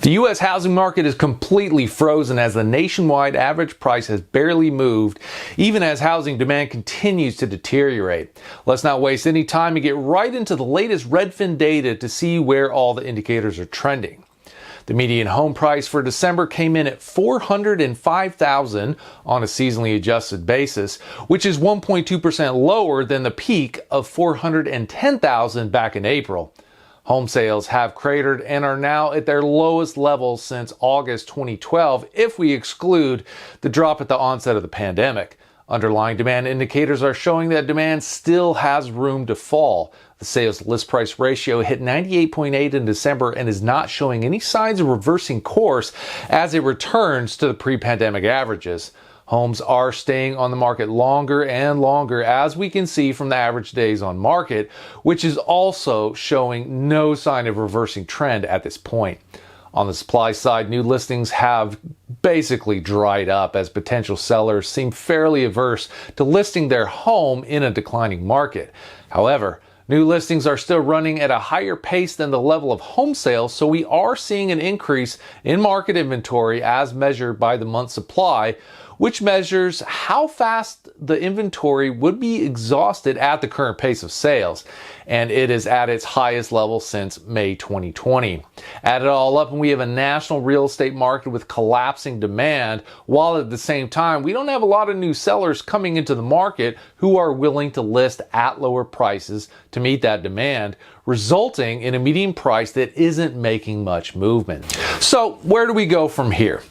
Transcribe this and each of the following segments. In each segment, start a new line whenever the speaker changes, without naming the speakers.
The U.S. housing market is completely frozen as the nationwide average price has barely moved, even as housing demand continues to deteriorate. Let's not waste any time and get right into the latest Redfin data to see where all the indicators are trending. The median home price for December came in at $405,000 on a seasonally adjusted basis, which is 1.2% lower than the peak of $410,000 back in April. Home sales have cratered and are now at their lowest level since August 2012 if we exclude the drop at the onset of the pandemic. Underlying demand indicators are showing that demand still has room to fall. The sales list price ratio hit 98.8 in December and is not showing any signs of reversing course as it returns to the pre-pandemic averages. Homes are staying on the market longer and longer, as we can see from the average days on market, which is also showing no sign of reversing trend at this point. On the supply side, new listings have basically dried up as potential sellers seem fairly averse to listing their home in a declining market. However, new listings are still running at a higher pace than the level of home sales, so we are seeing an increase in market inventory as measured by the month supply, which measures how fast the inventory would be exhausted at the current pace of sales, and it is at its highest level since May 2020. Add it all up and we have a national real estate market with collapsing demand, while at the same time we don't have a lot of new sellers coming into the market who are willing to list at lower prices to meet that demand, resulting in a median price that isn't making much movement. So where do we go from here?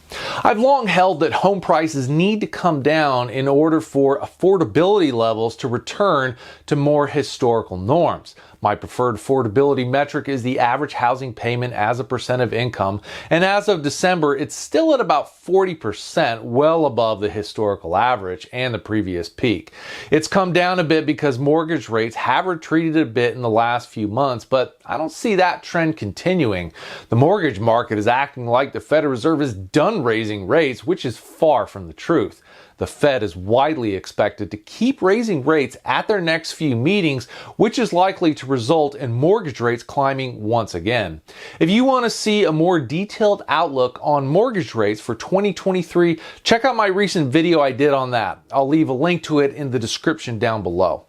I've long held that home prices need to come down in order for affordability levels to return to more historical norms. My preferred affordability metric is the average housing payment as a percent of income, and as of December, it's still at about 40%, well above the historical average and the previous peak. It's come down a bit because mortgage rates have retreated a bit in the last few months, but I don't see that trend continuing. The mortgage market is acting like the Federal Reserve is done raising rates, which is far from the truth. The Fed is widely expected to keep raising rates at their next few meetings, which is likely to result in mortgage rates climbing once again. If you want to see a more detailed outlook on mortgage rates for 2023, check out my recent video I did on that. I'll leave a link to it in the description down below.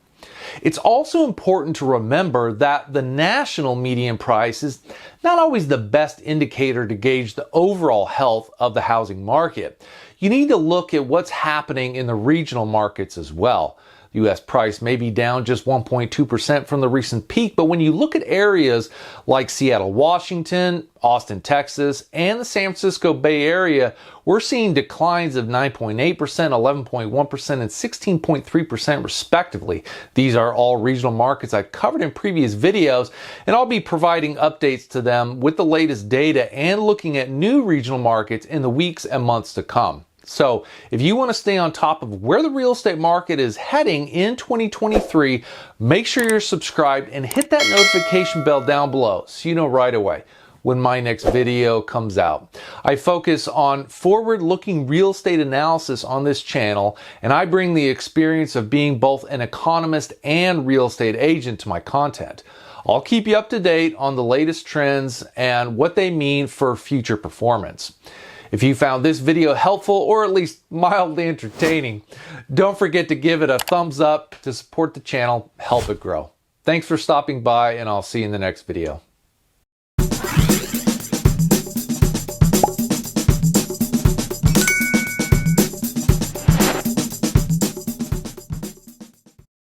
It's also important to remember that the national median price is not always the best indicator to gauge the overall health of the housing market. You need to look at what's happening in the regional markets as well. The U.S. price may be down just 1.2% from the recent peak, but when you look at areas like Seattle, Washington, Austin, Texas, and the San Francisco Bay Area, we're seeing declines of 9.8%, 11.1%, and 16.3% respectively. These are all regional markets I've covered in previous videos, and I'll be providing updates to them with the latest data and looking at new regional markets in the weeks and months to come. So if you want to stay on top of where the real estate market is heading in 2023, make sure you're subscribed and hit that notification bell down below so you know right away when my next video comes out. I focus on forward-looking real estate analysis on this channel, and I bring the experience of being both an economist and real estate agent to my content. I'll keep you up to date on the latest trends and what they mean for future performance. If you found this video helpful or at least mildly entertaining, don't forget to give it a thumbs up to support the channel, help it grow. Thanks for stopping by, and I'll see you in the next video.